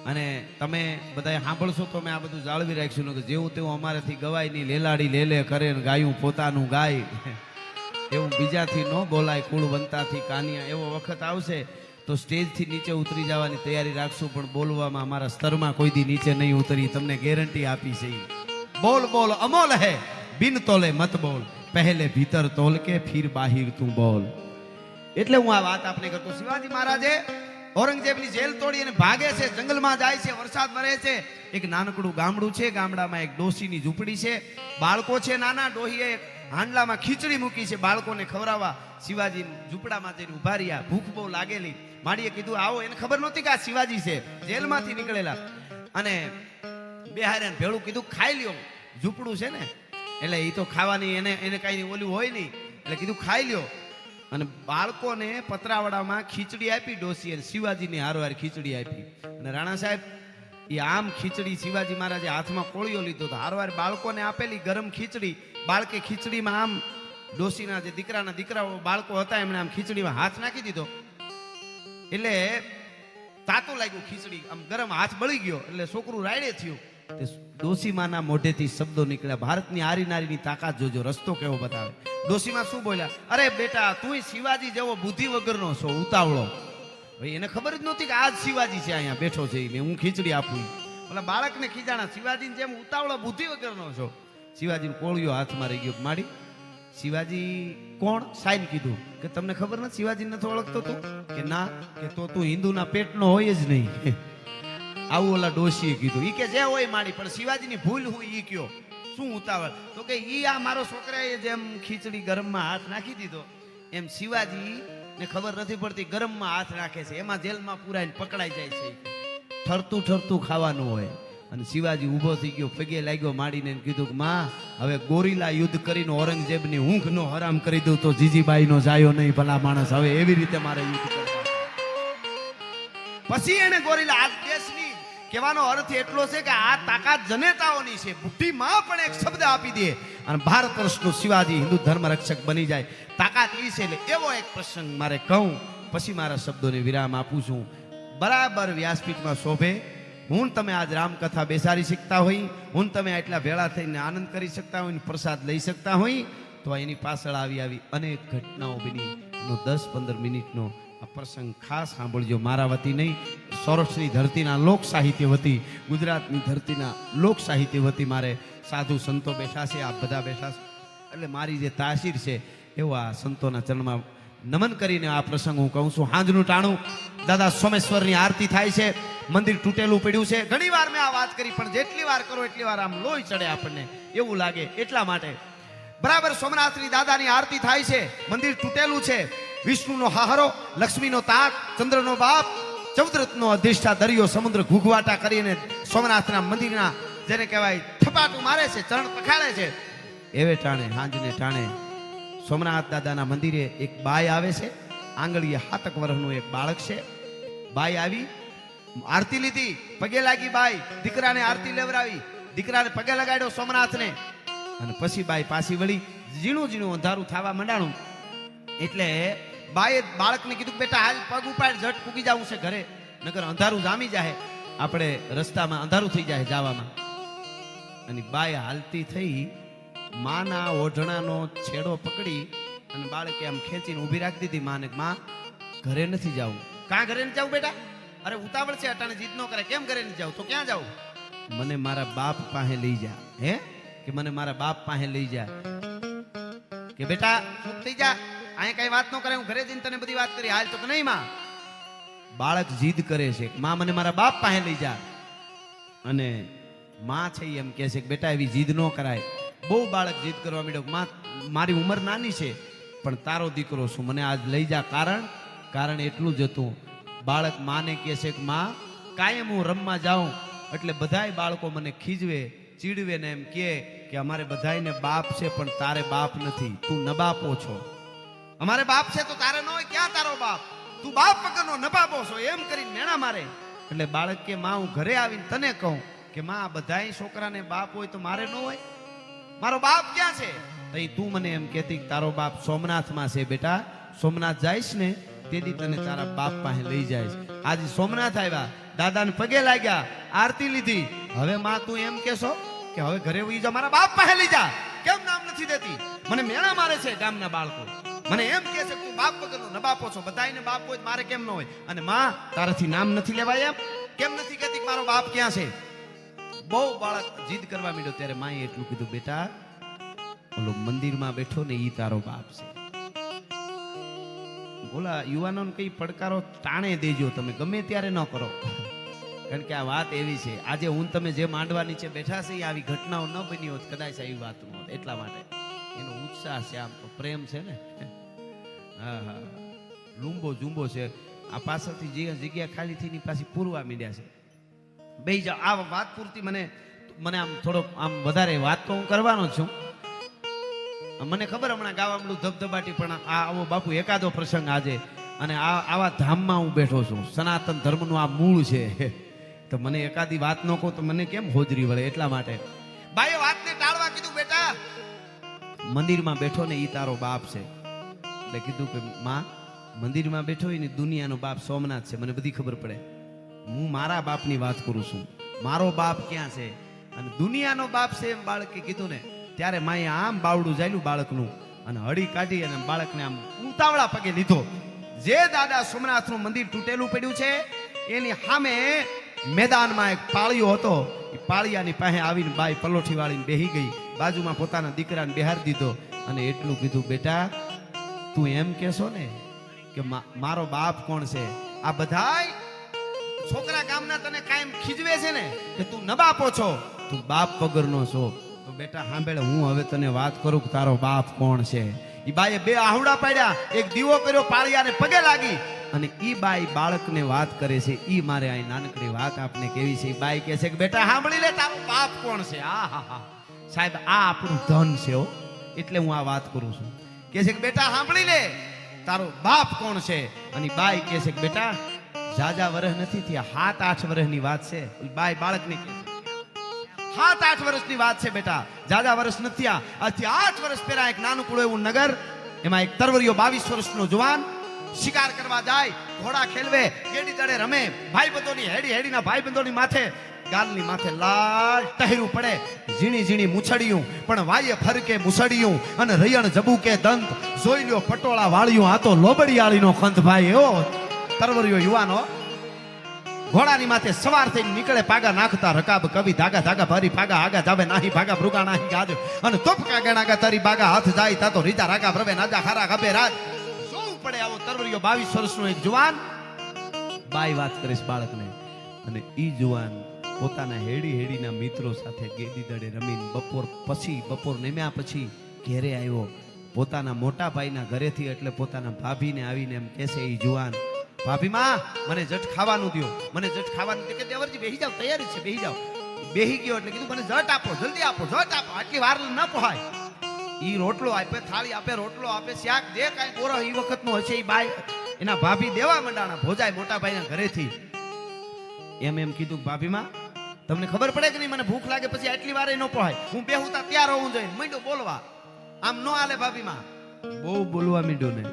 અને તમે બધા સાંભળશો તો મેં આ બધું જાળવી રાખશું કે જેવું તેવું અમારાથી ગવાય નહીં, લેલાડી લેલે કરે ને ગાયું પોતાનું ગાય એવું બીજાથી ન બોલાય, કુળવંતાથી કાનિયા. એવો વખત આવશે તો સ્ટેજથી નીચે ઉતરી જવાની તૈયારી રાખશું, પણ બોલવામાં અમારા સ્તરમાં કોઈ દી નીચે નહીં ઉતરી, તમને ગેરંટી આપી છે. બોલ બોલ અમોલ હે બિન તોલે મત બોલ, પહેલે ભીતર તોલ કે ફિર બાહિર તું બોલ. એટલે હું આ વાત આપને કરતો. શિવાજી મહારાજે ઔરંગઝેબની જેલ તોડી અને ભાગે છે, જંગલમાં જાય છે, વરસાદ વરે છે. એક નાનકડું ગામડું છે, ગામડામાં એક ડોશીની ઝૂંપડી છે, બાળકો છે નાના. ડોહીએ હાંડલામાં ખીચડી મૂકી છે બાળકોને ખવડાવવા. શિવાજી ઝૂંપડામાં જઈને ઉભા રહ્યા, ભૂખ બહુ લાગેલી. માડીએ કીધું આવો. એને ખબર નહોતી કે આ શિવાજી છે, જેલમાંથી નીકળેલા. અને બેહાર્યાને ભેળું કીધું ખાઈ લ્યો, ઝૂંપડું છે ને એટલે એ તો ખાવાની એને કઈ ઓલું હોય નહીં, એટલે કીધું ખાઈ લ્યો. અને બાળકોને પતરાવડામાં ખીચડી આપી ડોસી, અને શિવાજીની હારવાર ખીચડી આપી. અને રાણા સાહેબ એ આમ ખીચડી શિવાજી મહારાજે હાથમાં કોળિયો લીધો તો હારવાર બાળકોને આપેલી ગરમ ખીચડી. બાળકે ખીચડીમાં આમ ડોસીના જે દીકરાઓ બાળકો હતા એમણે આમ ખીચડીમાં હાથ નાખી દીધો, એટલે તાતું લાગ્યું ખીચડી, આમ ગરમ હાથ બળી ગયો, એટલે છોકરું રાયડે થયું. ડોસીમાના મોઢેથી શબ્દો નીકળ્યા, ભારતની આરી નારીની તાકાત જોજો, રસ્તો કેવો બતાવે. ડોસીમાં શું બોલ્યા? અરે બેટા તું શિવાજી જેવો બુદ્ધિ વગરનો છો, ઉતાવળો. ભાઈ એને ખબર જ નહોતી કે આજ શિવાજી છે અહીંયા બેઠો છે, હું ખીચડી આપું. ઓલા બાળકને ખીજાણા, શિવાજીને જેમ ઉતાવળો બુદ્ધિ વગરનો છો. શિવાજીને કોળિયો હાથમાં રહી ગયો. માડી શિવાજી કોણ? સાઈન કીધું કે તમને ખબર નથી શિવાજી નથી ઓળખતો તું? કે ના. કે તો તું હિન્દુના પેટનો હોય જ નહીં. આવું ઓલા ડોશીએ કીધું. ઈ કે જે હોય માડી, પણ શિવાજીની ભૂલ હું ઈ કયો, શું ઉતાવળ? તો કે ઈ આ મારો છોકરાએ જેમ ખીચડી ગરમમાં હાથ નાખી દીધો એમ શિવાજી ને ખબર નથી પડતી ગરમમાં હાથ નાખે છે, એમાં જેલમાં પુરાઈને પકડાઈ જાય છે. ઠરતું ઠરતું ખાવાનું હોય. અને શિવાજી ઊભો થઈ ગયો, પગે લાગ્યો માડીને, કીધું કે માં હવે ગોરીલા યુદ્ધ કરીને ઔરંગઝેબની ઊંઘ નો હરામ કરી દઉં તો જીજીબાઈ નો જાયો નહીં ભલા માણસ, હવે એવી રીતે મારે યુદ્ધ કરવા. પછી એને ગોરીલા આ દેશની કહેવાનો અર્થ એટલો છે કે આ તાકાત જનેતાઓની છે. બુદ્ધિમાં પણ એક શબ્દ આપી દે અને ભારત વર્ષનો શિવાજી હિન્દુ ધર્મ રક્ષક બની જાય, તાકાત ઈ છે. એટલે એવો એક પ્રસંગ મારે કહું, પછી મારા શબ્દોને વિરામ આપું છું. બરાબર વ્યાસપીઠમાં શોભે. હું તમે આજ રામકથા બેસાડી શકતા હોય, હું તમે આટલા ભેળા થઈને આનંદ કરી શકતા હોય, પ્રસાદ લઈ શકતા હોય, તો એની પાછળ આવી અનેક ઘટનાઓ બની. 10-15 મિનિટનો આ પ્રસંગ ખાસ સાંભળજો. મારા વતી નહીં, સૌરાષ્ટ્રની ધરતીના લોક સાહિત્ય વતી, ગુજરાતની ધરતીના લોક સાહિત્ય વતી મારે સાધુ સંતો બેઠા છે, આપ બધા બેઠા છે, એટલે મારી જે તાસીર છે એવો આ સંતોના ચરણમાં નમન કરીને આ પ્રસંગ હું કહું છું. હાંજનું ટાણું દાદા સોમેશ્વરની આરતી થાય છે, મંદિર તૂટેલું પડ્યું છે. ઘણી વાર મેં આ વાત કરી, પણ જેટલી વાર કરો એટલી વાર આમ લોહી ચડે આપણને એવું લાગે. એટલા માટે બરાબર સોમનાથની દાદાની આરતી થાય છે, મંદિર તૂટેલું છે. વિષ્ણુનો હાહરો, લક્ષ્મીનો તાક, ચંદ્રનો બાપ, ચૌદરથનો અધિષ્ઠા દરિયો, સમુદ્ર ઘૂઘવાટા કરીને સોમનાથના મંદિરના જેને કહેવાય થપાટું મારે છે, ચરણ પખાડે છે. એવે ટાણે હાંજને ટાણે સોમનાથ દાદાના મંદિરે એક બાઈ આવે છે, આંગળીએ 7 વર્ષનું એક બાળક છે. બાઈ આવી, આરતી લીધી, પગે લાગી બાઈ, દીકરાને આરતી લેવરાવી, દીકરાને પગે લગાડ્યો સોમનાથને. અને પછી બાઈ પાછી વળી, ઝીણું ઝીણું અંધારું થવા માંડાણું. એટલે બાઈએ બાળકને કીધું બેટા હાલ પગ ઉપાડ, ઝટ પૂગી જવું છે ઘરે, નકર અંધારું જામી જાય, આપણે રસ્તામાં અંધારું થઈ જાય જવામાં. અને બાઈ હાલતી થઈ માના ઓઢણાનો છેડો પકડી અને બાળકે આમ ખેંચીને ઊભી રાખી દીધી માને. માં ઘરે નથી જવું. કાં ઘરે નથી જવું બેટા? અરે ઉતાવળ છે, અટાણે જીદ ન કરે. કેમ ઘરે નથી જવું? તો ક્યાં જવું? મને મારા બાપ પાસે લઈ જા. હે કે મને મારા બાપ પાસે લઈ જા. કે બેટા ચૂપ થઈ જા, અહીંયા કઈ વાત ન કરે, હું ઘરે જઈને તને બધી વાત કરી. હાલ તો કે નહીં માં. બાળક જીદ કરે છે, માં મને મારા બાપ પાસે લઈ જા. અને માં છે એમ કહે છે કે બેટા એવી જીદ ન કરાય. બહુ બાળક જીદ કરવા માંડ્યો. માં મારી ઉંમર નાની છે પણ તારો દીકરો છું, મને આજ લઈ જા. કારણ એટલું જ હતું, બાળક માને કહે છે કે માં કાયમ હું રમવા જાઉં એટલે બધાય બાળકો મને ખીજવે, ચીડવે ને એમ કે અમારે બધાયને બાપ છે પણ તારે બાપ નથી, તું નબાપો છો. અમારે બાપ છે તો તારે ન હોય, ક્યાં તારો બાપ? તું બાપ વગરનો નબાપો છો, એમ કરીને મેણા મારે. એટલે બાળક કે માં હું ઘરે આવીને તને કહું કે માં બધાય છોકરાને બાપ હોય તો મારે ન હોય, મારો બાપ ક્યાં છે? તો તું મને એમ કહેતી કે તારો બાપ સોમનાથમાં છે. બેટા સોમનાથ જઈશ ને તેથી તને તારા બાપ પાસે લઈ જાય. આજે સોમનાથ આવ્યા દાદાને પગે લાગ્યા, આરતી લીધી. હવે માં તું એમ કેશો કે હવે ઘરે ઉઈ જા, મારા બાપ પાસે લઈ જા. કેમ નામ નથી દેતી? મને મેણા મારે છે ગામના બાળકો. મને એમ કહે છે તું બાપ વગરનો નબાપો છો. બધાયને બાપ હોય મારે કેમ ન હોય? અને માં તારાથી નામ નથી લેવાય એમ કેમ નથી કહેતી કે મારો બાપ ક્યાં છે? બહુ બાળક જીદ કરવા માંડ્યો ત્યારે માએ એટલું કીધું, બેટા ઓલો મંદિરમાં બેઠો ને ઈ તારો બાપ છે. બોલા યુવાનોને કઈ પડકારો ટાણે દેજો, તમે ગમે ત્યારે ન કરો. કારણ કે આ વાત એવી છે, આજે હું તમે જે માંડવા નીચે બેઠા છે આવી ઘટનાઓ ન બની હોત કદાચ આવી વાત ન હોત. એટલા માટે એનો ઉત્સાહ છે, આમ તો પ્રેમ છે ને. હા હા, લૂંબો જુંબો છે. આ પાછળથી જે જગ્યા ખાલી થઈને પાછી પૂરવા માંડ્યા છે. બે જાઓ, આ વાત પૂરતી મને આમ થોડોક આમ વધારે વાત તો હું કરવાનો છું. મને ખબર હમણાં ગાવામડું ધબધબાટી, પણ આવો બાપુ એકાદો પ્રસંગ આજે, અને આવા ધામમાં હું બેઠો છું. સનાતન ધર્મનું આ મૂળ છે, તો મને એકાદી વાત ન કહું તો મને કેમ હોજરી વળે. એટલા માટે ભાઈએ વાતને ટાળવા કીધું, બેટા મંદિરમાં બેઠો ને ઈ તારો બાપ છે. એટલે કીધું કે માં મંદિરમાં બેઠો હોય ને દુનિયાનો બાપ સોમનાથ છે, મને બધી ખબર પડે. હું મારા બાપની વાત કરું છું. મારો બાપ ક્યાં છે અને દુનિયાનો બાપ છે એમ બાળકે કીધું ને ત્યારે માએ આમ બાવડું જાલ્યું બાળકનું અને હળી કાઢી અને બાળકને આમ ઉતાવળા પગે લીધો. જે દાદા સોમનાથનું મંદિર તૂટેલું પડ્યું છે એની સામે મેદાનમાં એક પાળિયો હતો. એ પાળિયાની પાસે આવીને બાઈ પલોઠી વાળીને બેહી ગઈ, બાજુમાં પોતાના દીકરાને બેહાર દીધો અને એટલું કીધું, બેટા તું એમ કેશો ને કે મારો બાપ કોણ છે? આ બધાય છોકરા ગામના તને કાયમ ખીજવે છે ને કે તું નબાપો છો, તું બાપ વગરનો છો. તો બેટા સાંભળે, હું હવે તને વાત કરું કે તારો બાપ કોણ છે. ઈ બાઈએ બે આહુડા પાડ્યા, એક દીવો કર્યો, પાળિયાને પગે લાગી અને ઈ બાઈ બાળકને વાત કરે છે. ઈ મારે આ નાનકડી વાત આપને કેવી છે. ઈ બાઈ કહે છે કે બેટા સાંભળી લે, તારો બાપ કોણ છે. આ હા હા સાહેબ, આ આપણું ધન છે હો, એટલે હું આ વાત કરું છું. કહે છે કે બેટા સાંભળી લે, તારો બાપ કોણ છે. અને બાઈ કહે છે કે બેટા જાજા વર્ષ નથી થયા, 7-8 વર્ષની વાત છે. બાઈ બાળકને કહે છે 7-8 વર્ષની વાત છે બેટા, જાજા વર્ષ નથી થયા. આજથી 8 વર્ષ પહેલા એક નાનકડું એવું નગર, એમાં એક તરવરિયો 22 વર્ષનો જુવાન શિકાર કરવા જાય, ઘોડા ખેલવે, ગેડી દડે રમે, ભાઈબંધોની હેડીના ભાઈબંધોની માથે ગાલની માથે લાલ ટહેરું પડે, ઝીણી ઝીણી મૂછડિયું પણ વાયે ફરકે મૂછડિયું અને રૈયણ જબુકે દંત, જોઈ લ્યો પટોળા વાળ્યું, આ તો લોબડિયાળીનો ખંત ભાઈ. એવો તરવરિયો યુવાનો ઘોડાની માથે સવાર થઈને નીકળે, પાગા નાખતા રકાબ કવિ, ધાગા ધાગા ભરી ભાગા આગા જાવે નાહી, ભાગા ભૃગા નાહી ગાજ અને તોપકા ગણાગા તરી બાગા હાથ જાય તાતો રીજા રાગા પ્રવે નાજા ખારા ખબે રાજ. શું પડે આવો તરવરિયો 22 વર્ષનો એક જુવાન. બાઈ વાત કરીશ બાળકને, અને ઈ જુવાન પોતાના હેડીના મિત્રો સાથે ગેડી દડે રમીને બપોર નેમ્યા પછી ઘેરે આવ્યો પોતાના મોટા ભાઈના ઘરેથી. એટલે પોતાના ભાભીને આવીને એમ કહેશે ઈ જુવાન, ભાભી માં મને જટ ખાવાનું દો, મને જટ ખાવાનું. કે દેવરજી બેહી જાવ, તૈયારી છે બેહી જાવ. બેહી ગયો એટલે કીધું મને જટ આપો, જલ્દી આપો, જટ આપો, આટલી વાર ન પોહાય. ઈ રોટલો આપે, થાળી આપે, રોટલો આપે, શાક જે કાંઈ બોરો ઈ વખતનો હશે ઈ બાઈ એના ભાભી દેવા મંડાણા ભોજાય મોટા ભાઈના ઘરેથી. એમ કીધું ભાભી માં તમને ખબર પડે કે નહીં મને ભૂખ લાગે પછી આટલી વાર ન પોહાય, હું બેહુતા તૈયાર હોવું જોઈએ. માંડ્યો બોલવા, આમ નો હાલે ભાભી માં. બહુ બોલવા માંડ્યો ને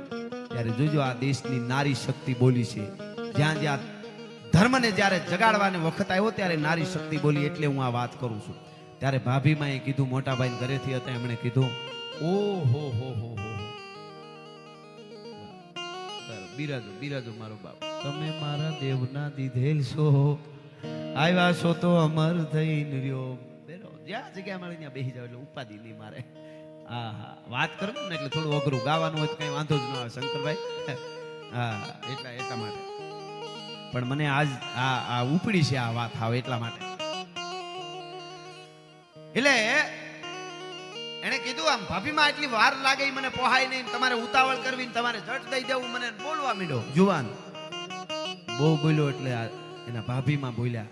ત્યારે જોજો આ દેશની નારી શક્તિ બોલી છે. જ્યાં ધર્મને જ્યારે જગાડવાનો વખત આવ્યો ત્યારે નારી શક્તિ બોલી. એટલે હું આ વાત કરું છું. ત્યારે ભાભીમાં એ કીધું, મોટા ભાઈ ઘરેથી હતા એમણે કીધું, ઓહો હો હો હો, બિરાજો મારો બાપ, તમે મારા દેવના દીધેલ છો, આવ્યા છો તો અમર થઈને રહ્યો. બેરો જ્યાં જગ્યા મળી ત્યાં બેસી જાવ એટલે ઉપાધિ નહીં મારે. હા વાત કરવું ને એટલે થોડું અઘરું, ગાવાનું હોય તો કઈ વાંધો જ ન આવે શંકરભાઈ. હા એટલા માટે પણ મને આજ આ ઉપડી છે આ વાત આવે એટલા માટે. એટલે એને કીધું આમ ભાભીમાં એટલી વાર લાગે મને પોહાય નહીં, તમારે ઉતાવળ કરવી ને તમારે જટ દઈ દેવું. મને બોલવા માંડ્યો જુવાન, બહુ બોલ્યો એટલે એના ભાભીમાં બોલ્યા,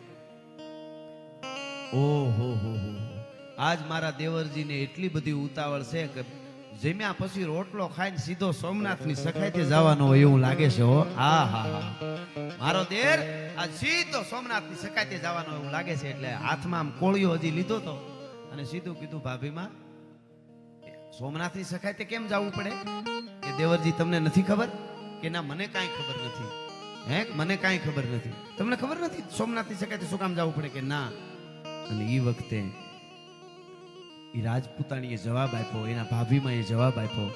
ઓહો હો હો, આજ મારા દેવરજીને એટલી બધી ઉતાવળ છે કે જમ્યા પછી રોટલો ખાઈને સીધો સોમનાથની સખાઈથી જવાનો હોય એવું લાગે છે. હો હા હા હા, મારો દેર આ સીધો સોમનાથની સખાઈથી જવાનો એવું લાગે છે. એટલે હાથમાં આમ કોળિયો હજી લીધો તો અને સીધું કીધું, ભાભીમાં સોમનાથની સખાઈથી કેમ જવું પડે? કે દેવરજી તમને નથી ખબર? કે ના મને કાંઈ ખબર નથી. હે મને કાંઈ ખબર નથી. તમને ખબર નથી સોમનાથની સગાઈ શું કામ જવું પડે કે ના? અને એ વખતે એ રાજપૂતાણીએ જવાબ આપ્યો, એના ભાભીમાં એ જવાબ આપ્યો,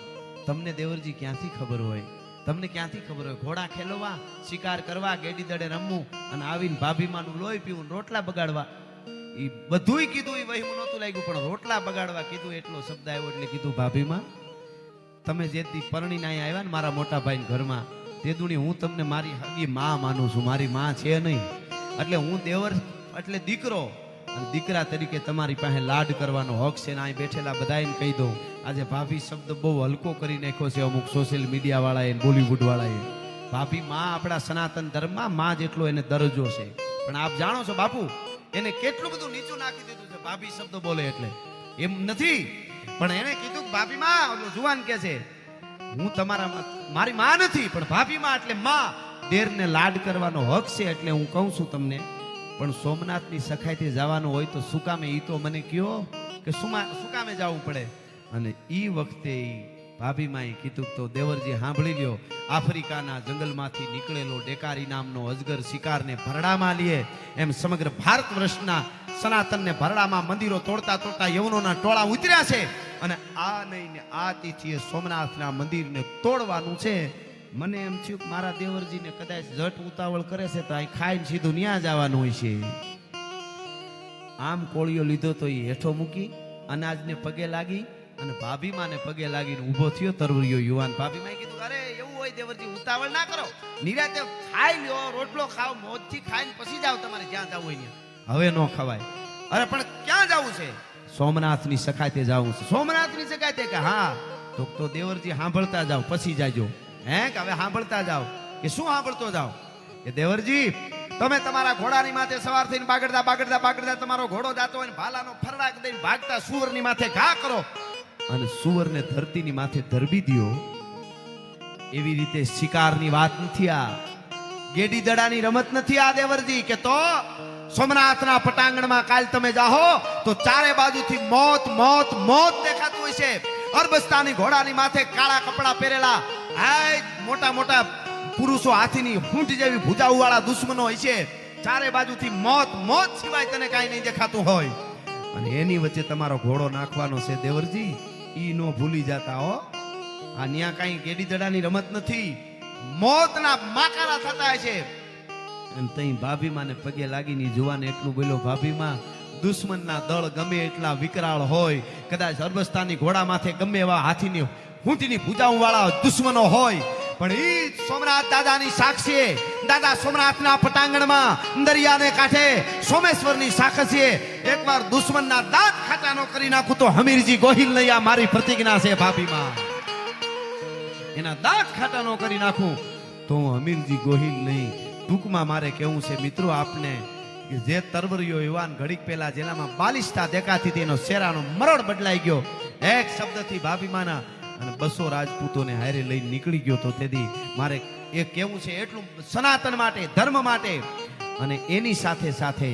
તમને દેવરજી ક્યાંથી ખબર હોય? તમને ક્યાંથી ખબર હોય? ઘોડા ખેલવા, શિકાર કરવા, ગેડી દડે રમવું અને આવીને ભાભીમાનું લોહી પીવું, રોટલા બગાડવા. એ બધુંય કીધું, એ વહીમ નહોતું લાગ્યું, પણ રોટલા બગાડવા કીધું એટલો શબ્દ આવ્યો એટલે કીધું ભાભીમાં તમે જે દી પરણીને અહીંયા આવ્યા ને મારા મોટા ભાઈ ઘરમાં, તે દુની હું તમને મારી હગી માં માનું છું, મારી માં છે નહીં. એટલે હું દેવર એટલે દીકરો અને દીકરા તરીકે તમારી પાસે લાડ કરવાનો હક છે ને અહીં બેઠેલા બધાને કહી દઉં. આજે ભાભી શબ્દ બહુ હલકો કરી નાખ્યો છે અમુક સોશિયલ મીડિયા વાળાએ, બોલીવુડ વાળાએ. ભાભી માં આપણા સનાતન ધર્મમાં માં જેટલો એને દરજ્જો છે. પણ આપ જાણો છો બાપુ એને કેટલું બધું નીચું નાખી દીધું છે ભાભી શબ્દ બોલે એટલે. એમ નથી, પણ એને કીધું ભાભી માં, જુવાન કે છે હું તમારા મારી માં નથી પણ ભાભી માં એટલે માં. દેરને લાડ કરવાનો હક છે એટલે હું કહું છું તમને. પણ સોમનાથની સખાઈથી જવાનું હોય તો શું કામે? ઈ તો મને કયો કે શું કામે જવું પડે? અને ઈ વખતે ભાભી માએ કીધું તો દેવરજી સાંભળી લ્યો, આફ્રિકાના જંગલમાંથી નીકળેલો ડેકારી નામનો અજગર શિકારને ભરડામાં લે એમ સમગ્ર ભારત વર્ષના સનાતનને ભરડામાં મંદિરો તોડતા તોડતા યવનોના ટોળા ઉતર્યા છે. અને આ નહીં ને આ તિથિએ સોમનાથના મંદિરને તોડવાનું છે. મને એમ થયું કે મારા દેવરજીને કદાચ જટ ઉતાવળ કરે છે તો અહીં ખાઈને સીધું ન્યા જવાનું હોય છે. આમ કોળિયો લીધો તો એ હેઠો મૂકી અનાજને પગે લાગી અને ભાભીમાને પગે લાગીને ઊભો થયો તરવરિયો યુવાન. ભાભીમાએ કીધું અરે એવું હોય દેવરજી ઉતાવળ ના કરો, નિરાતે ખાઈ લ્યો, રોટલો ખાઓ, મોજથી ખાઈને પછી જાવ તમારે જ્યાં જવું હોય ત્યાં. હવે નો ખવાય. અરે પણ ક્યાં જવું છે? સોમનાથની સખાતે જવું છે. સોમનાથની સખાતે કે હા તો દેવરજી સાંભળતા જાવ પછી જાજો. હે કે હવે સાંભળતા જાવ કે શું સાંભળતો જાવ? કે દેવરજી તમે તમારા ઘોડાની માથે સવાર થઈને બાગડતા બાગડતા બાગડતા તમારો ઘોડો જાતો હોય ને ભાલાનો ફરડાક દઈને ભાગતા સુવરની માથે ઘા કરો અને સુવરને ધરતીની માથે ધરબી દ્યો. એવી રીતે શિકારની વાત નથી, આ ગેડી દડાની રમત નથી આ દેવરજી. કે તો સોમનાથના પટાંગણમાં કાલ તમે જાહો તો ચારે બાજુથી મોત મોત મોત દેખાતું હોય છે. અરબસ્તાની ઘોડાની માથે કાળા કપડા પહેરેલા મોટા મોટા પુરુષો, હાથીની હૂંટ જેવી ભુજાઓ વાળા દુશ્મનો હોય છે. ચારે બાજુથી મોત મોત સિવાય તને કાંઈ નહીં દેખાતું હોય. અને એની વચ્ચે તમારો ઘોડો નાખવાનો છે દેવરજી. ઈ નો ભૂલી જતા હો. આ ન્યા કાંઈ ગેડી દડાની રમત નથી, મોતના માકારા થતા છે. અને તઈ ભાભીમાને પગે લાગીને જુવાને એટલું બોલ્યો, ભાભીમાં દુશ્મનના દળ ગમે એટલા વિકરાળ હોય, કદાચ અરબસ્તાની ઘોડા માથે ગમે એવા હાથીની હૂંટની ભુજાઓ વાળા દુશ્મનો હોય, પણ ઈ સોમનાથ દાદાની સાક્ષી, દાદા સોમનાથના પટાંગણમાં દરિયાને કાંઠે સોમેશ્વરની સાક્ષીએ એકવાર દુશ્મનના દાંત ખાટા નો કરી નાખું તો હમીરજી ગોહિલ નહીં. આ મારી પ્રતિજ્ઞા છે ભાભીમાં. એના દાંત ખાટા નો કરી નાખું તો હું હમીરજી ગોહિલ નહીં. ટૂંકમાં મારે કેવું છે મિત્રો આપને કે જે તરવરિયો યુવાન ઘડીક પહેલા જેનામાં બાલિશતા દેખાતી હતી એનો શેરાનો મરડ બદલાઈ ગયો એક શબ્દથી ભાભીમાના અને 200 રાજપૂતોને હારે લઈને નીકળી ગયો. તો તેથી મારે એ કેવું છે એટલું સનાતન માટે, ધર્મ માટે. અને એની સાથે સાથે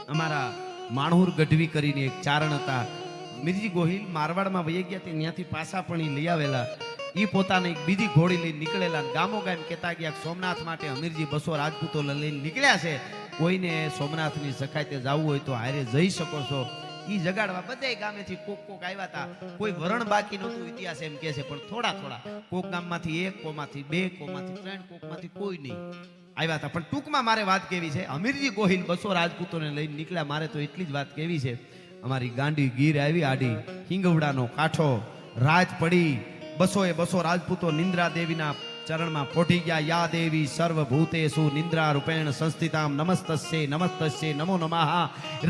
અમારા માણહુર ગઢવી કરીને એક ચારણ હતા, મિરજી ગોહિલ મારવાડમાં વહી ગયા તે ત્યાંથી પાછા પણ એ લઈ આવેલા. એ પોતાને એક બીજી ઘોડી લઈને નીકળેલા, ગામો ગામ કહેતા ગયા સોમનાથ માટે અમીરજી 200 રાજપૂતો લઈને નીકળ્યા છે, કોઈને સોમનાથની સખાતે જવું હોય તો હારે જઈ શકો છો. ઈ જગાડવા બધા ગામેથી કોક આવ્યા હતા. કોઈ વરણ બાકી નહોતું, ઇતિહાસ એમ કહે છે. પણ થોડા થોડા કોક ગામમાંથી 1, કોમાંથી 2, કોમાંથી 3, કોકમાંથી કોઈ નહીં આવ્યા હતા. પણ ટૂંકમાં મારે વાત કેવી છે, અમીરજી ગોહિલ 200 રાજપૂતોને લઈને નીકળ્યા. મારે તો એટલી જ વાત કેવી છે, અમારી ગાંડી ગીર આવી આડી, હિંગવડાનો કાંઠો રાજ પડી. 200 રાજપૂતો નિંદ્રા દેવીના ચરણમાં પોઢી ગયા. યા દેવી સર્વભૂતેષુ નિંદ્રા રૂપેણ સંસ્થિતામ નમસ્તસ્ય નમસ્તસ્ય નમો નમઃ.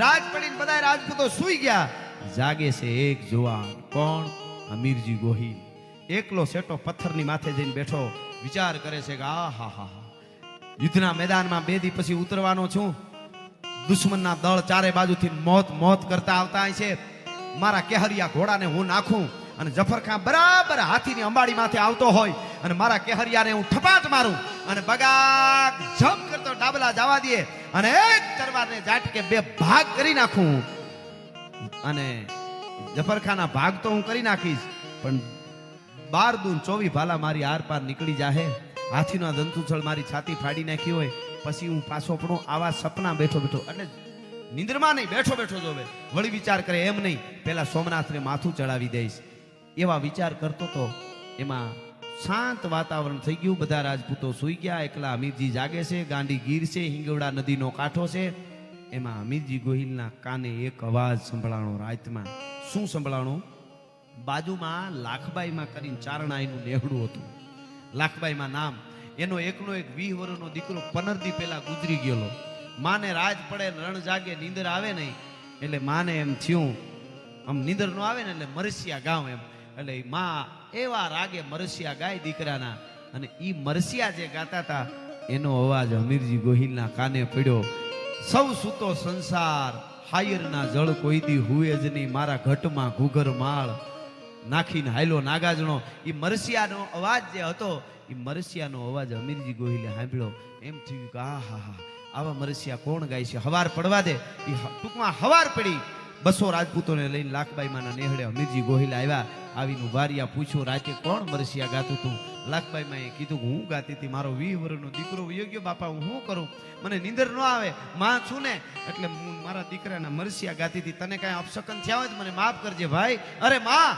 રાજ પડીને બધા રાજપૂતો સૂઈ ગયા. જાગે છે એક જુવાન. કોણ? અમીરજી ગોહિલ. એકલો સેટો પથ્થરની માથે જઈને બેઠો, વિચાર કરે છે કે આ હા હા યુદ્ધના મેદાનમાં 2 દી પછી ઉતરવાનો છું. દુશ્મનના દળ ચારે બાજુથી મોત મોત કરતા આવતા છે. મારા કેહરિયા ઘોડાને હું નાખું અને જફર ખાન બરાબર હાથીની અંબાડી માથે આવતો હોય અને મારા કેહરિયાને હું ઠપાટ મારું અને બગાગ જપ કરતો ડાબલા જવા દે અને એક તરવારને ઝાટકે 2 ભાગ કરી નાખું. અને જફર ખાનના ભાગ તો હું કરી નાખીશ, પણ 12 દૂન 24 ભાલા મારી આર પાર નીકળી જાહે હાથીના દંતુછળ મારી છાતી ફાડી નાખી હોય, પછી હું પાછો પણ આવા સપના બેઠો બેઠો, એટલે નિંદ્રમાં નહીં, બેઠો બેઠો જોવે, વળી વિચાર કરે એમ નહીં, પેલા સોમનાથને માથું ચડાવી દઈશ, એવા વિચાર કરતો તો એમાં શાંત વાતાવરણ થઈ ગયું. બધા રાજપૂતો સૂઈ ગયા, એકલા અમીરજી જાગે છે. ગાંડી ગીર છે, હિંગવડા નદીનો કાંઠો છે. એમાં અમીરજી ગોહિલના કાને એક અવાજ સંભળાણો રાતમાં. શું સંભળાણું? બાજુમાં લાખબાઈમાં કરીને ચારણાઈનું નેહડું હતું. લાખબાઈમાં નામ, એનો એકનો એક 20 વર્ષનો દીકરો 15 દી પહેલા ગુજરી ગયેલો. માને રાજ પડે, રણ જાગે, નીંદર આવે નહીં, એટલે માને એમ થયું, આમ નીંદર નો આવે ને એટલે મરસિયા ગાવ એમ, એટલે માં એવા રાગે મરસિયા ગાય દીકરાના, અને ઈ મરસિયા જે ગાતા હતા એનો અવાજ અમીરજી ગોહિલના કાને પડ્યો. સૌ સૂતો સંસાર, હાયરના જળ કોઈ દી હુએ જ નહીં, મારા ઘટમાં ઘૂઘર માળ નાખીને હાયલો નાગાજણો. ઈ મરસિયાનો અવાજ જે હતો, ઈ મરસિયાનો અવાજ અમીરજી ગોહિલે સાંભળ્યો. એમ થયું કે આ હા હા, આવા મરસિયા કોણ ગાય છે? હવાર પડવા દે. ઈ ટૂંકમાં હવાર પડી. 200 રાજપૂતોને લઈને લાખબાઈમાંના નેહડે અમીરજી ગોહિલ આવ્યા. આવીને વારિયા પૂછ્યું, રાતે કોણ મરસિયા ગાતું તું? લાખબાઈમાં કીધું, હું ગાતી હતી, મારો 20 વર્ષનો દીકરો વયો ગયો બાપા, હું શું કરું? મને નીંદર ન આવે, માં છું ને, એટલે હું મારા દીકરાના મરસિયા ગાતી હતી. તને કાંઈ અપશકન થયા હોય તો મને માફ કરજે ભાઈ. અરે માં,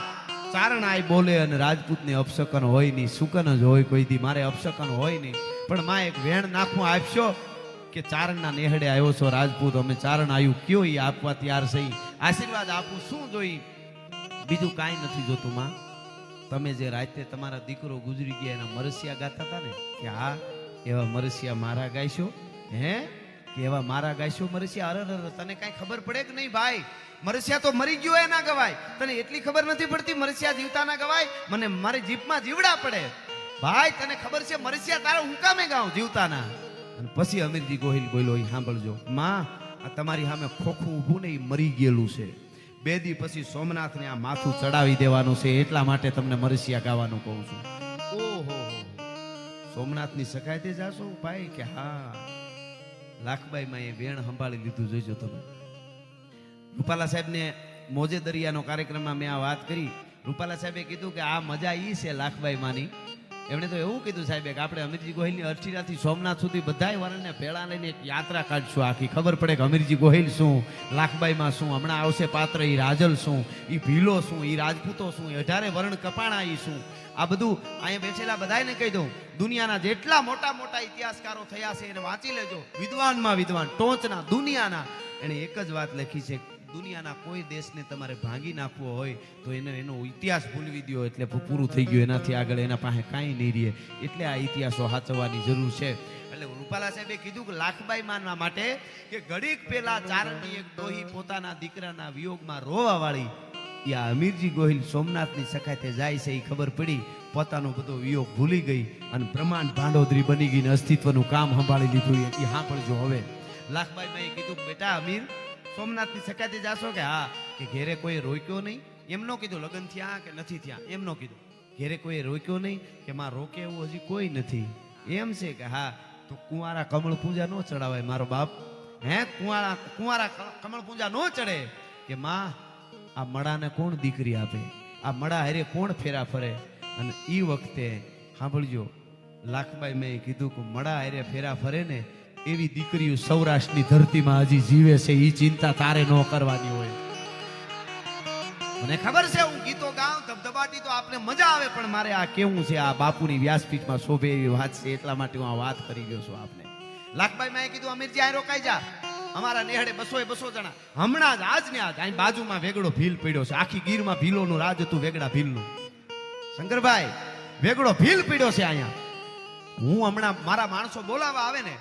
ચારણાઈ બોલે અને રાજપૂતને અપશકન હોય નહીં, સુકન જ હોય કોઈ દી, મારે અપશકન હોય નહીં. પણ માં એક વેણ નાખવું આપશો કે ચારણના નેહડે આવ્યો છો રાજપૂત, અમે ચારણ આવ્યું કયો એ આપવા તૈયાર થઈ, આશીર્વાદ આપું, શું જોઈ? બીજું કાંઈ નથી જોતું માં. તમે જે રાતે તમારા દીકરો ગુજરી ગયા એના મરસિયા ગાતા હતા ને, કે હા એવા મરસિયા મારા ગાયશો? હે કે એવા મારા ગાયશો મરસિયા? અરે તને કાંઈ ખબર પડે કે નહીં ભાઈ? મરસિયા તો મરી ગયો એ ના ગવાય. તને એટલી ખબર નથી પડતી મરસિયા જીવતા ના ગવાય? મને મારી જીભમાં જીવડા પડે ભાઈ. તને ખબર છે મરસિયા તારા હું કામે ગાઉં જીવતા ના? અને પછી અમીરજી ગોહિલ બોલ્યો, એ સાંભળજો માં, આ તમારી સામે ખોખું ઊભું ને એ મરી ગયેલું છે. 2 દી પછી સોમનાથને આ માથું ચડાવી દેવાનું છે, એટલા માટે તમને મરસિયા ગાવાનું કહું છું. ઓહો, સોમનાથની સખાયતે જાશો ભાઈ? કે હા. લાખબાઈમાં એ વેણ સંભાળી લીધું, જોઈજો તમે. રૂપાલા સાહેબને મોજે દરિયાનો કાર્યક્રમમાં મેં આ વાત કરી. રૂપાલા સાહેબે કીધું કે આ મજા ઈ છે લાખબાઈમાંની. એમણે તો એવું કીધું સાહેબે કે આપણે અમીરજી ગોહિલની અરઠીરાથી સોમનાથ સુધી બધાય વારને ભેળા લઈને એક યાત્રા કાઢશું આખી. ખબર પડે કે અમીરજી ગોહિલ શું, લાખબાઈમાં શું, હમણાં આવશે પાત્ર ઈ રાજલ શું, ઈ ભીલો શું, ઈ રાજપૂતો શું, 18 વર્ણ કપાણા ઈ શું. આ બધું અહીંયા બેઠેલા બધાને કહી દઉં, દુનિયાના જેટલા મોટા મોટા ઇતિહાસકારો થયા છે એને વાંચી લેજો. વિદ્વાનમાં વિદ્વાન, ટોચના દુનિયાના, એને એક જ વાત લખી છે, દુનિયાના કોઈ દેશને તમારે ભાંગી નાખવો હોય તો એનો ઇતિહાસ ભૂલવી દો એટલે પૂરું થઈ ગયું, એનાથી આગળ એના પાસે કાંઈ નહીં રહે. એટલે આ ઇતિહાસો સાચવવાની જરૂર છે. એટલે રૂપાલા સાહેબે કીધું કે લાખબાઈ માનવા માટે કે ઘડીક પેલા ચારણની એક ડોહી પોતાના દીકરાના વિયોગમાં રોવા વાળી, આ અમીરજી ગોહિલ સોમનાથની સખાતે જાય છે, એ ખબર પડી, પોતાનો બધો વિયોગ ભૂલી ગઈ અને બ્રહ્માંડ ભાંડોદરી બની ગઈ ને અસ્તિત્વનું કામ સંભાળી લીધું. એ સાંભળજો હવે. લાખબાઈ કીધું, બેટા અમીર, સોમનાથની સખાતે જાશો? કે હા. કે ઘેરે કોઈ રોક્યો નહીં? એમ નો કીધું લગ્ન થયા કે નથી થયા, એમ નો કીધું. ઘેરે કોઈ રોક્યો નહીં? કે માં રોકે એવું હજી કોઈ નથી. એમ છે? કે હા. તો કુંવારા કમળ પૂજા નો ચડાવાય મારો બાપ? હે, કુંવારા કમળ પૂજા નો ચડે? કે માં, આ મડાને કોણ દીકરી આપે? આ મડા હારે કોણ ફેરા ફરે? અને ઈ વખતે સાંભળજો, લાખબાઈ મેં કીધું કે મડા હારે ફેરા ફરે ને એવી દીકરીઓ સૌરાષ્ટ્રની ધરતીમાં હજી જીવે છે, એ ચિંતા તારે ન કરવાની હોય. મને ખબર છે હું ગીતો ગાઉં ધબધબાટી તો આપને મજા આવે, પણ મારે આ કેવું છે, આ બાપુની વ્યાસપીઠમાં શોભે એવી વાત છે, એટલા માટે હું આ વાત કરી ગયો છું આપને. લાખબાઈ મેં કીધું, અમીરજી આ રોકાઈ જા, અમારા નેહડે 200 જણા હમણાં જ આજ ને આજ અહીં બાજુમાં વેગડો ભીલ પડ્યો છે. આખી ગીરમાં ભીલોનું રાજ હતું, વેગડા ભીલનું. શંકરભાઈ, વેગડો ભીલ પડ્યો છે અહીંયા. હું હમણાં મારા માણસો બોલાવા આવે ને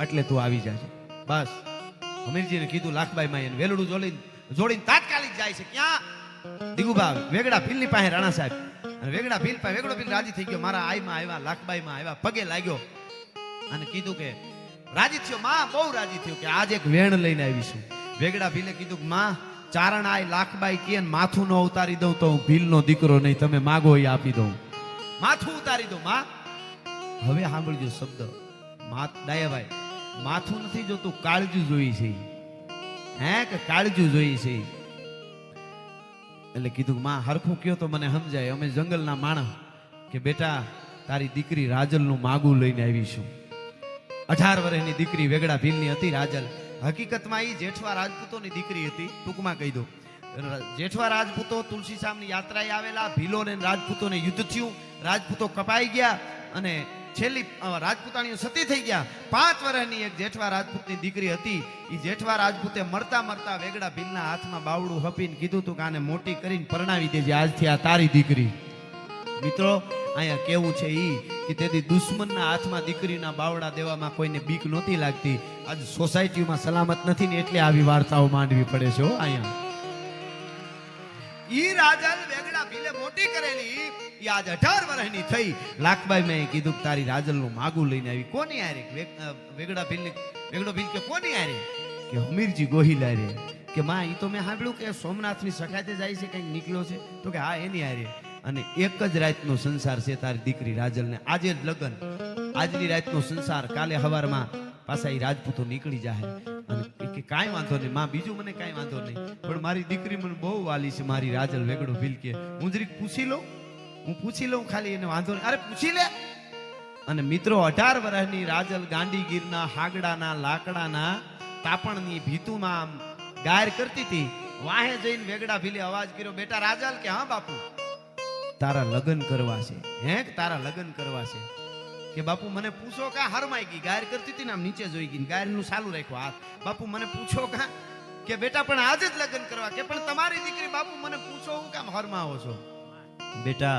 એટલે તું આવી જાજે. બસ અમીરજીને કીધું. લાખબાઈ માં એને વેલડું જોડીને તાત્કાલિક જાય છે. ક્યાં? દિગુભા વેગડા ભીલની પાસે રાણા સાહેબ. અને વેગડા ભીલ પાસે વેગડો ભીલ રાજી થઈ ગયો. મારા આઈમાં આવ્યા, લાખબાઈમાં આવ્યા, પગે લાગ્યો અને કીધું કે રાજી થયો માં, બહુ રાજી થયો કે આજ એક વેણ લઈને આવીશું. વેગડા ભીલે કીધું કે માં, ચારણ આય લાખબાઈ કે માથું ન ઉતારી દઉં તો હું ભીલનો દીકરો નહીં, તમે માગો એ આપી દઉં, માથું ઉતારી દઉં માં. હવે સાંભળજો શબ્દ, ડાયાભાઈ, માથું નથી જોતું, કાળજું જોઈ છે. હે, કે કાળજું જોઈ છે. એટલે કીધું માં હરખું કયો તો મને સમજાય, અમે જંગલના માણસ. કે બેટા તારી દીકરી રાજલનું માગું લઈને આવીશું. 18 વર્ષની દીકરી વેગડા ભીલની હતી રાજલ. હકીકતમાં એ જેઠવા રાજપૂતોની દીકરી હતી. ટૂંકમાં કહી દો, જેઠવા રાજપૂતો તુલસી સામની યાત્રાએ આવેલા, ભીલોને રાજપૂતોને યુદ્ધ થયું, રાજપૂતો કપાઈ ગયા અને છેલ્લી રાજપૂતાણીઓ સતી થઈ ગયા. 5 વર્ષની એક જેઠવા રાજપૂતની દીકરી હતી. એ જેઠવા રાજપૂતે મરતા મરતા વેગડા ભીલના હાથમાં બાવડું હપીને કીધું તું કે આને મોટી કરીને પરણાવી દેજે, આજથી આ તારી દીકરી. મિત્રો અહીંયા કેવું છે કે તેથી દુશ્મનના હાથમાં દીકરીના બાવડા દેવામાં કોઈને બીક નહોતી લાગતી. આજ સોસાયટીમાં સલામત નથી ને એટલે આવી વાર્તાઓ માંડવી પડે છે. અહીંયા ઈ રાજલ વેગડા ભીલે મોટી કરેલી, ઈ આજ 18 વર્ષની થઈ. લાખબાઈ મેં કીધું કે તારી રાજલનું માગું લઈને આવી. કોની આરે? વેગડા ભીલ કે કોની આરે? કે હમીરજી ગોહિલ આરે. કે માં ઈ તો મેં સાંભળ્યું કે સોમનાથની સખાતે જાય છે, કંઈક નીકળ્યો છે. તો કે હા એની આરે. અને એક જ રાતનો સંસાર છે તારી દીકરી રાજલને. આજે જ લગ્ન, આજની રાતનો સંસાર, કાલે સવારમાં પાછા એ રાજપૂતો નીકળી જાય. અને કે કાંઈ વાંધો નહીં માં, બીજું મને કાંઈ વાંધો નહીં, પણ મારી દીકરી મને બહુ વાલી છે, મારી રાજલ વેગડો ભીલ. કે હું જરીક પૂછી લઉં ખાલી, એને વાંધો નહીં. અરે પૂછી લે. અને મિત્રો 18 વર્ષની રાજલ ગાંડીગીરના હાગડાના લાકડાના તાપણની ભીતુમાં ગાયર કરતી હતી. વાહે જઈને વેગડા ભીલે અવાજ કર્યો, બેટા રાજલ. કે હા બાપુ, તારા લગ્ન કરવા છે. હે તારા લગ્ન કરવા છે? કે બાપુ મને પૂછો કા? હરમાઈ ગઈ, ગાયર કરતી હતી ને આમ નીચે જોઈ ગઈ, ગાયરનું ચાલુ રાખ્યો હાથ. બાપુ મને પૂછો કા? કે બેટા પણ આજે જ લગ્ન કરવા. કે પણ તમારી દીકરી બાપુ મને પૂછો, હું કામ હરમાવો છો? બેટા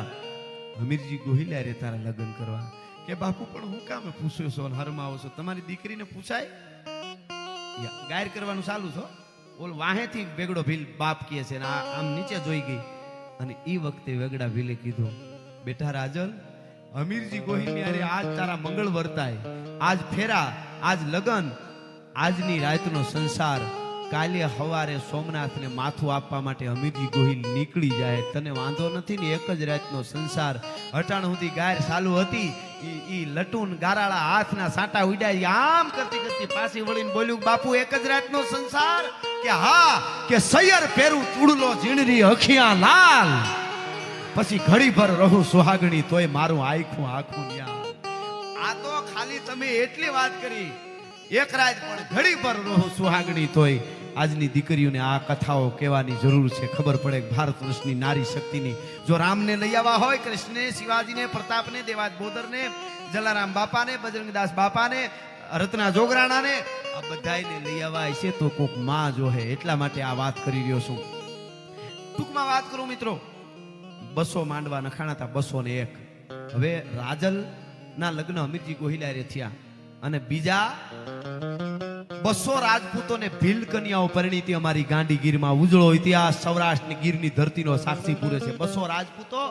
હમીરજી ગોહિલા રે તારા લગ્ન કરવા. કે બાપુ પણ હું કામ પૂછ્યો છો હરમાવો છો? તમારી દીકરીને પૂછાય? ગાયર કરવાનું ચાલુ છો. ઓલ વાહેથી વેગડો ભીલ બાપ કહે છે ને આમ નીચે જોઈ ગઈ. અને એ વખતે વેગડા ભીલે કીધું, બેટા રાજલ, હમીરજી ગોહિલની અરે આજ તારા મંગળ વર્તાય, આજ ફેરા, આજ લગન, આજની રાતનો સંસાર. કાલે સવારે સોમનાથને માથું આપવા માટે હમીરજી ગોહિલ નીકળી જાય. તને વાંધો નથી ને? એક જ રાતનો સંસાર. અટાણ સુધી ગાયર ચાલુ હતી. ઈ લટુન ગારાળા હાથના સાંટા ઉડાય આમ કરતી કરતી પાછી વળીને બોલ્યું, બાપુ એક જ રાતનો સંસાર? કે હા. કે સૈયર પેરું ચૂડલો ઝીણરી અખિયા લાલ, પછી ઘડી ભર રહું સુહાગણી તોય મારું આખું આખું ન્યા. આ તો ખાલી તમે એટલી વાત કરી, એક રાત પણ ઘડી ભર રહું સુહાગણી તોય. આજની દીકરીઓને આ કથાઓ કહેવાની જરૂર છે, ખબર પડે ભારત વર્ષની નારી શક્તિની. જો રામને લઈ આવવા હોય, કૃષ્ણને, શિવાજીને, પ્રતાપને, દેવાજ બોદરને, જલારામ બાપાને, બજરંગદાસ બાપાને, રત્ના જોગરાણાને, આ બધાને લઈ આવવા છે તો કોક માં જો હે. એટલા માટે આ વાત કરી રહ્યો છું. ટૂંકમાં વાત કરું મિત્રો, 200 માંડવા નખાણા હતા, 201. હવે રાજલ ના લગ્ન હમીરજી ગોહિલારે થયા અને બીજા 200 રાજપૂતોને ભીલ કન્યાઓ પરિણીતી અમારી ગાંડીગીરમાં. ઉજળો ઇતિહાસ સૌરાષ્ટ્રની ગીરની ધરતીનો સાક્ષી પૂરે છે. 200 રાજપૂતો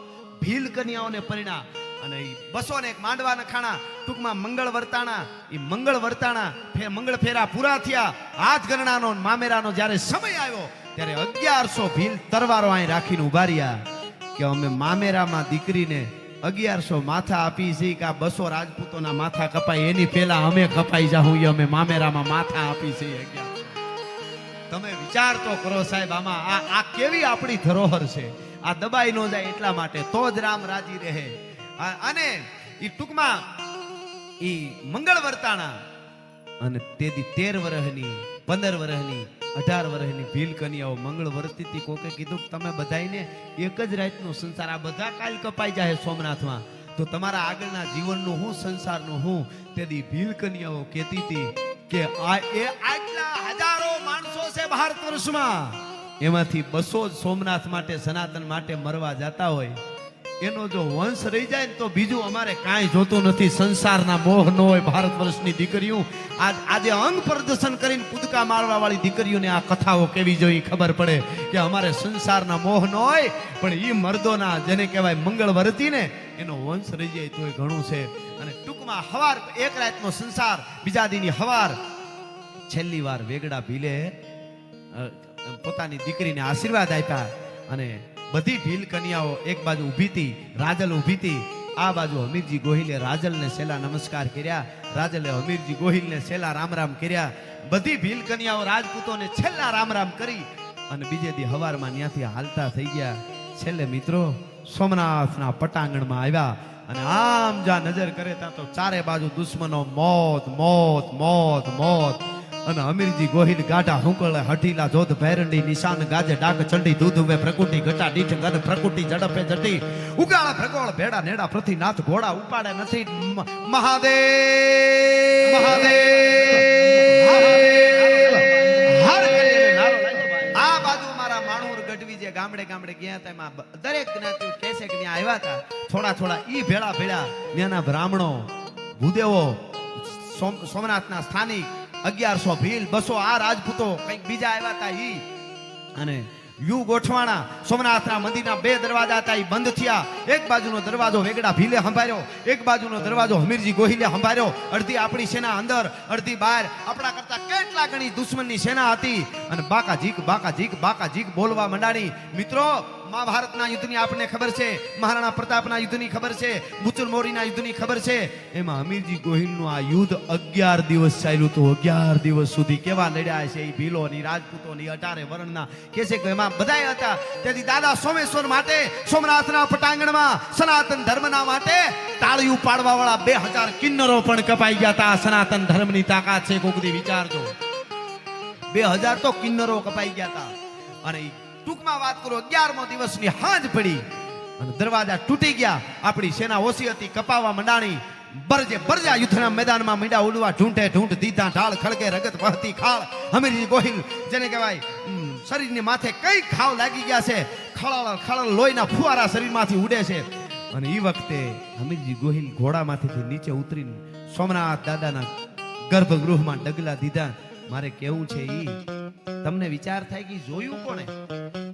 ભીલ કન્યાઓને પરિણા અને 201 માંડવા નખાણા. ટૂંકમાં મંગળ વર્તાણા. એ મંગળ વર્તાણા મંગળ ફેરા પૂરા થયા. હાથ ગણનાનો મામેરાનો જ્યારે સમય આવ્યો ત્યારે 1100 ભીલ તરવારો અહીં રાખીને ઉભા રહ્યા કે અમે મામેરામાં દીકરીને 1100 માથા આપી છે કે આ 200 રાજપૂતોના માથા કપાય એની પહેલા અમે કપાઈ જાઉં. અમે મામેરામાં માથા આપી છે 1100. તમે વિચાર તો કરો સાહેબ, આમાં આ કેવી આપણી ધરોહર છે. આ દબાઈ ન જાય એટલા માટે તો જ રામ રાજી રહે. અને ઈ ટૂંકમાં ઈ મંગળ વર્તાણા અને તેથી 13 વર્ષની, 15 વર્ષની, 18 વર્ષની ભીલ કન્યાઓ મંગળ વર્તીતી. કોકે કીધું તમે બધાઈને એક જ રાતનો સંસાર, આ બધા કાલ કપાઈ જાય સોમનાથમાં, તો તમારા આગળના જીવનનું હું, સંસારનું હું. તેથી ભીલ કન્યાઓ કહેતી હતી કે આટલા હજારો માણસો છે ભારત વર્ષમાં, એમાંથી 200 સોમનાથ માટે, સનાતન માટે મરવા જતા હોય. એનો જો વંશ રહી જાય ને તો બીજું અમારે કાંઈ જોતું નથી. સંસારના મોહ ન હોય. ભારત વર્ષની દીકરીઓ આજે અંગ પ્રદર્શન કરીને કૂદકા મારવા વાળી દીકરીઓને આ કથાઓ કેવી જોઈએ ખબર પડે કે અમારે સંસારના મોહ ન હોય, પણ ઈ મર્દોના જેને કહેવાય મંગળ વર્તી ને એનો વંશ રહી જાય તોય ઘણું છે. અને ટૂંકમાં હવાર એક રાતનો સંસાર, બીજા દીની હવાર છેલ્લી વાર વેગડા ભીલે પોતાની દીકરીને આશીર્વાદ આપ્યા અને બધી ભીલ કન્યાઓ એક બાજુ ઊભી હતી, રાજલ ઊભી હતી. આ બાજુ હમીરજી ગોહિલે રાજલને છેલ્લા નમસ્કાર કર્યા, રાજલે હમીરજી ગોહિલને છેલ્લા રામ રામ કર્યા. બધી ભીલ કન્યાઓ રાજપૂતોને છેલ્લા રામ રામ કરી અને બીજે દી હવારમાં ત્યાંથી હાલતા થઈ ગયા. છેલ્લે મિત્રો સોમનાથના પટાંગણમાં આવ્યા અને આમ જા નજર કરે ત્યાં તો ચારે બાજુ દુશ્મનો મોત મોત મોત મોત. અને અમીરજી ગોહિલ ગાઢા હુંકળે હઠીલા જોધ ભૈરંડી નિશાન ગાજે ડાક ચંડી દૂધ ઉવે પ્રકૃતિ ઘટા દીઠ ગન પ્રકૃતિ ઝડપે જટી ઉગાળ ભગોળ ભેડા નેડા પ્રતિ નાથ ઘોડા ઉપાડે નથી મહાદેવ મહાદેવ હર કરીને નારો લાગ્યો. આ બાજુ મારા માણુર ગઢવી જે ગામડે ગામડે ગયા હતા એમાં દરેક જ્ઞાતિઓ કહેશે કે ત્યાં આવ્યા હતા થોડા થોડા ઈ ભેળા ભેળા ત્યાંના બ્રાહ્મણો ભૂદેવો સોમનાથના સ્થાનિક 1100 ભીલ 200 આ રાજપૂતો કંઈક બીજા આવ્યા હતા ઈ અને યુ ગોઠવાણા સોમનાથના મંદિરના 2 દરવાજા હતા ઈ બંધ થયા. એક બાજુનો દરવાજો વેગડા ભીલે સંભાળ્યો, એક બાજુનો દરવાજો હમીરજી ગોહિલે સંભાળ્યો. અડધી આપણી સેના અંદર, અડધી બહાર. આપણા કરતા કેટલા ગણી દુશ્મનની સેના હતી અને બાકા ઝીક બોલવા મંડાણી. મિત્રો, મહાભારતના યુદ્ધની આપણને ખબર છે, મહારાણા પ્રતાપના યુદ્ધની ખબર છે, બુચુર મોરીના યુદ્ધની ખબર છે. એમાં હમીરજી ગોહિલનું આ યુદ્ધ 11 દિવસ ચાલ્યું હતું. 11 દિવસ સુધી કેવા લડ્યા છે એ ભીલોની, રાજપૂતોની, 18 વર્ણના કે છે કે એમાં બધાય હતા. તેથી દાદા સોમેશ્વર માટે સોમનાથના પટાંગણમાં સનાતન ધર્મના માટે તાળીઓ પાડવા વાળા 2000 કિન્નરો પણ કપાઈ ગયા હતા. સનાતન ધર્મની તાકાત છે, કોકદી વિચારજો. 2000 તો કિન્નરો કપાઈ ગયા હતા. અને ટૂંકમાં વાત કરો, 11મો દિવસની હાંજ પડી અને દરવાજા તૂટી ગયા. આપણી સેના ઓછી હતી, કપાવા મંડાણી. બરજા યુદ્ધના મેદાનમાં મીંડા ઉડવા ઢૂંઢે ઢૂંઢ દીધા ઢાળ ખડકે રગત વહતી ખાળ. હમીરજી ગોહિલ જેને કહેવાય શરીરની માથે કઈ ઘાવ લાગી ગયા છે, ખળળ લોહીના ફુવારા શરીરમાંથી ઉડે છે. અને એ વખતે હમીરજી ગોહિલ ઘોડામાંથી નીચે ઉતરીને સોમનાથ દાદાના ગર્ભગૃહમાં ડગલા દીધા. મારે કેવું છે ઈ તમને વિચાર થાય કે જોયું કોણે?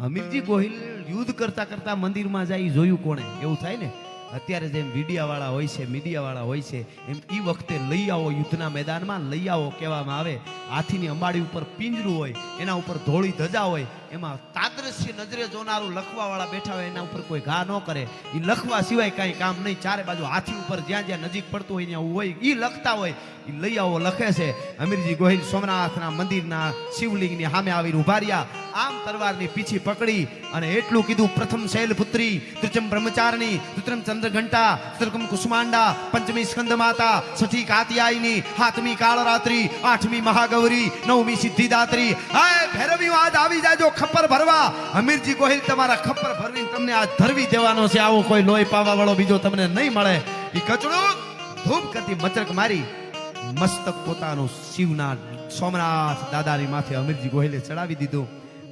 હમીરજી ગોહિલ યુદ્ધ કરતા કરતા મંદિરમાં જાય જોયું કોણે? એવું થાય ને. અત્યારે જેમ મીડિયા વાળા હોય છે એમ ઈ વખતે લઈ આવો યુદ્ધના મેદાનમાં લઈ આવો કહેવામાં આવે. હાથીની અંબાડી ઉપર પિંજરું હોય, એના ઉપર ધોળી ધજા હોય, એમાં તાદ્રશ્ય નજરે જોનારું લખવા વાળા બેઠા હોય, એના ઉપર કોઈ ઘા ન કરે. એ લખવા સિવાય કાંઈ કામ નહીં. ચારે બાજુ હાથી ઉપર જ્યાં જ્યાં નજીક પડતું હોય ત્યાં હોય એ લખતા હોય. એ લઈ આવો લખે છે. હમીરજી ગોહિલ સોમનાથના મંદિરના શિવલિંગની સામે આવીને ઉભા રહ્યા. આમ તલવારની પીછી પકડી અને એટલું કીધું, પ્રથમ શૈલપુત્રી, ત્રિચમ બ્રહ્મચારિણી, તૃતીયમ ચંદ્રઘંટા, તૃતીયમ કુસુમાંડા, પંચમી સ્કંદ માતા, છઠ્ઠી કાત્યાયની, સાતમી કાળરાત્રી, આઠમી મહાગૌરી, નવમી સિદ્ધિદાત્રી. હાય ભૈરવી આજ આવી જાજો ખપ્પર ભરવા. હમીરજી ગોહિલ તમારા ખપ્પર ભરવીને તમને આજ ધરવી દેવાનો છે. આવો કોઈ લોહી પાવા વાળો બીજો તમને નહીં મળે. એ કચડું ધૂપ કરતી મચરક મારી મસ્તક પોતાનું શિવના સોમનાથ દાદાની માથે હમીરજી ગોહિલે ચડાવી દીધું.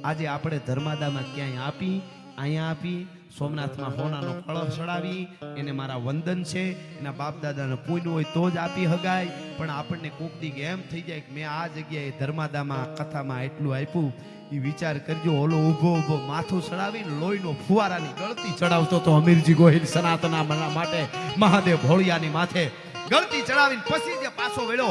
આજે આપણે ધર્માદામાં ક્યાંય આપી, અહીંયા આપી, સોમનાથમાં હોનાનો કળશ ચડાવી, એને મારા વંદન છે. એના બાપ દાદાને પુણ્ય હોય તો જ આપી હગાય. પણ આપણને કોક દી એમ થઈ જાય કે મેં આ જગ્યાએ ધર્માદામાં કથામાં એટલું આપ્યું. એ વિચાર કરજો. ઓલો ઊભો માથું ચડાવીને લોહીનો ફુવારાની ગળતી ચડાવતો તો હમીરજી ગોહિલ સનાતના માટે મહાદેવ ભોળિયાની માથે ગળતી ચડાવીને પછી જે પાછો વેળો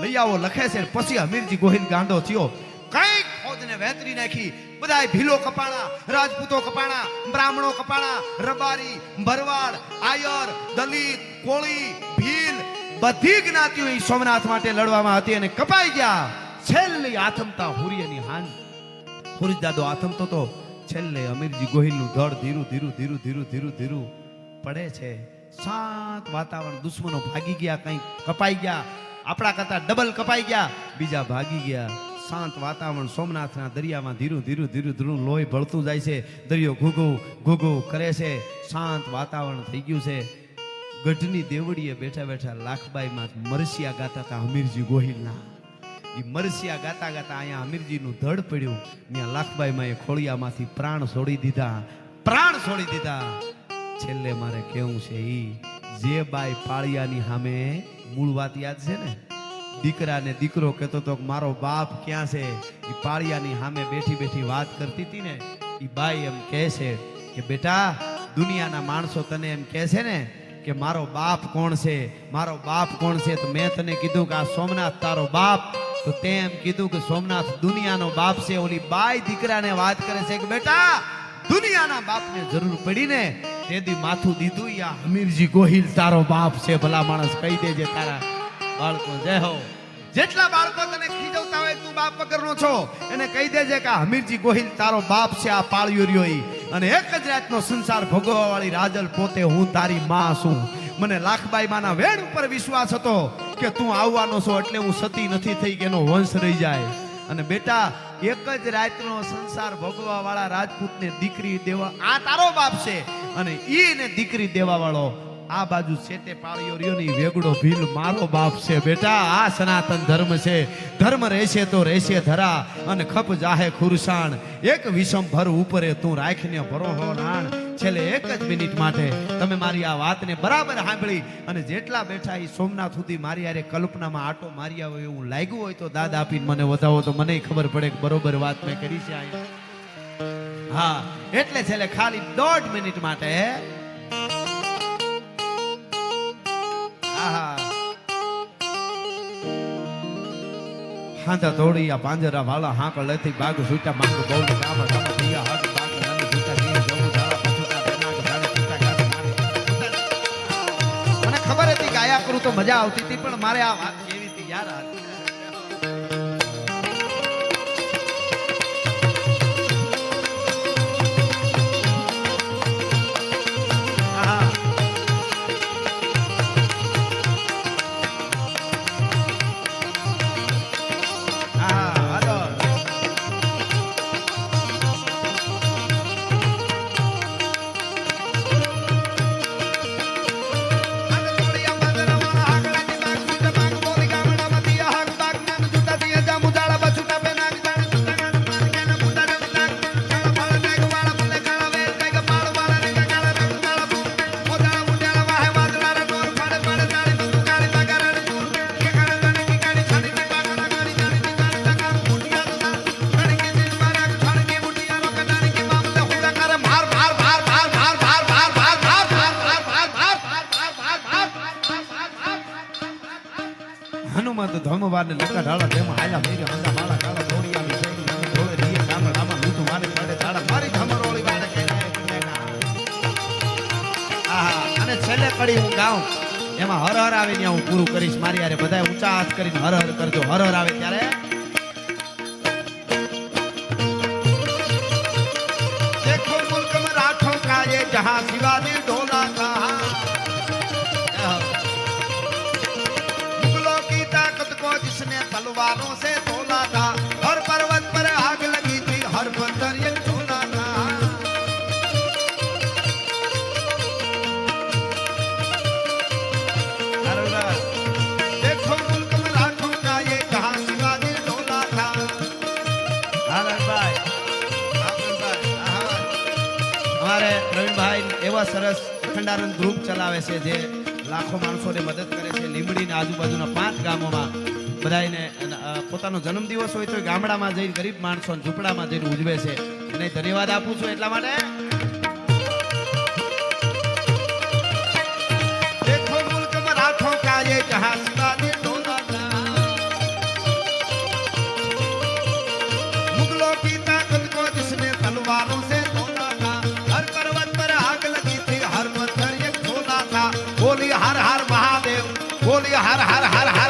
લઈ આવો લખે છે. પછી હમીરજી ગોહિલ ગાંડો થયો. કઈક ફોજને વેતરી નાખી. બધાય ભીલો કપાણા, રાજપૂતો કપાણા, બ્રાહ્મણો કપાણા, રબારી, ભરવાડ, આયર, દલિત, કોળી, ભીલ બધી જ્ઞાતિઓ સોમનાથ માટે લડવામાં હતી અને કપાઈ ગયા. છેલ્લી આથમતા હુરિયાની હાંજ હુરદાદો આથમતો તો છેલ્લે હમીરજી ગોહિલનું ધડ ધીરું પડે છે. શાંત વાતાવરણ. દુશ્મનો ભાગી ગયા, કંઈક કપાઈ ગયા, આપણા કરતા ડબલ કપાઈ ગયા, બીજા ભાગી ગયા. શાંત વાતાવરણ. સોમનાથના દરિયામાં ધીરું લોહી ભળતું જાય છે. દરિયો ઘૂઘુ કરે છે. શાંત વાતાવરણ થઈ ગયું છે. ગઢની દેવડીએ બેઠા બેઠા લાખબાઈમાં મરસિયા ગાતા હતા હમીરજી ગોહિલના. એ મરસિયા ગાતા ગાતા અહીંયા હમીરજીનું ધડ પડ્યું. ત્યાં લાખબાઈમાં એ ખોળિયામાંથી પ્રાણ છોડી દીધા. છેલ્લે મારે કેવું છે ઈ જે બાઈ પાળિયાની સામે મૂળ વાત યાદ છે ને, દીકરાને દીકરો કહેતો તો મારો બાપ ક્યાં છે. એ પાળિયાની સામે બેઠી વાત કરતી હતી ને. એ બાઈ એમ કહે છે કે બેટા, દુનિયાના માણસો તને એમ કહે છે ને કે મારો બાપ કોણ છે. તો મેં તને કીધું કે આ સોમનાથ તારો બાપ. તો તે એમ કીધું કે સોમનાથ દુનિયાનો બાપ છે. ઓલી બાઈ દીકરાને વાત કરે છે કે બેટા, દુનિયાના બાપને જરૂર પડી ને તેથી માથું દીધું. યા હમીરજી ગોહિલ તારો બાપ છે. ભલા માણસ કહી દેજે તારા બાળકો. જય હો. જેટલા બાળકો તને ખીજવતા હોય તું બાપ વગરનો છો, એને કહી દેજે કે હમીરજી ગોહિલ તારો બાપ છે. આ પાળિયો રહ્યો અને એક જ રાતનો સંસાર ભોગવવા વાળી રાજલ પોતે હું તારી માં છું. મને લાખબાઈ માના વેણ ઉપર વિશ્વાસ હતો કે તું આવવાનો છો એટલે હું સતી નથી થઈ કે એનો વંશ રહી જાય. અને બેટા એક જ રાતનો સંસાર ભોગવવા વાળા રાજપૂતને દીકરી દેવા આ તારો બાપ છે અને ઈને દીકરી દેવા વાળો આ બાજુ સેતે પાળીઓ રહ્યો ને વેગડો ભીલ મારો બાપ છે. બેટા આ સનાતન ધર્મ છે. ધર્મ રહેશે તો રહેશે ધરા અને ખપ જાહે ખુરસાણ. એક વિષમ ભર ઉપરે તું રાખીને ભરોહો રાણ. છેલ્લે એક જ મિનિટ માટે તમે મારી આ વાતને બરાબર સાંભળી અને જેટલા બેઠા એ સોમનાથ સુધી મારી યારે કલ્પનામાં આટો મારી આવે એવું લાગ્યું હોય તો દાદ આપીને મને વધાવો તો મને ખબર પડે કે બરોબર વાત મેં કરી છે. હા એટલે છેલ્લે ખાલી 1.5 મિનિટ માટે હાંધા દોડી આ પાંજરા વાળા હાંક લેતી બાગ સુટા માંગ બહુ ગામા ગામા દિયા હાથ બાગ નાની સુટા દી જવું ધારા પછુટા બેનાગ ધારે સુટા ગાસ નાની મને ખબર હતી ગાયા કરું તો મજા આવતી હતી પણ મારે આ વાત કેવી હતી યાર. હનુમંત ધમવાર ને લકા ઢાળા તેમાં આયા મેરે હંદા માળા કાળા દોડિયાની શેરી મને ધોળે રીએ ગામડામાં લૂટું મારે પડે ધાડા મારી ધમરોળી વાડે કેલા આહા. અને છેલ્લે કડી હું ગાઉં એમાં હર હર આવે ત્યાં હું પૂરું કરીશ. મારી યારે બધાય ઊંચા હાથ કરીને હર હર કરજો. હર હર આવે ત્યારે દેખો મુલ્ક में राठों का ये जहां शिवाजी ढोला कहा जिसने तलवारों से तोला था हर पर्वत पर आग लगी थी हर पत्थर ये झोला था. देखो मुल्क में लाखों का ये जहां शिवाजी ढोला था. हमारे प्रवीणभाई एवं सरस अखंडानंद ग्रुप चलावे છે જે લાખો માણસોને મદદ કરે છે. લીંબડીના આજુબાજુના 5 ગામોમાં બધાને પોતાનો જન્મદિવસ હોય તો ગામડામાં જઈને ગરીબ માણસો ઝૂંપડામાં જઈને ઉજવે છે. એને ધન્યવાદ આપું છું એટલા માટે. દેખો મુલ્ક में राठों का ये जहां शिवाजी ढोला था मुगलों की ताकत को जिसने तलवारों से तोला था हर पर्वत पर आग लगी थी हर पत्थर ये झोला था. बोली हर हर महादेव बोली हर हर हर हर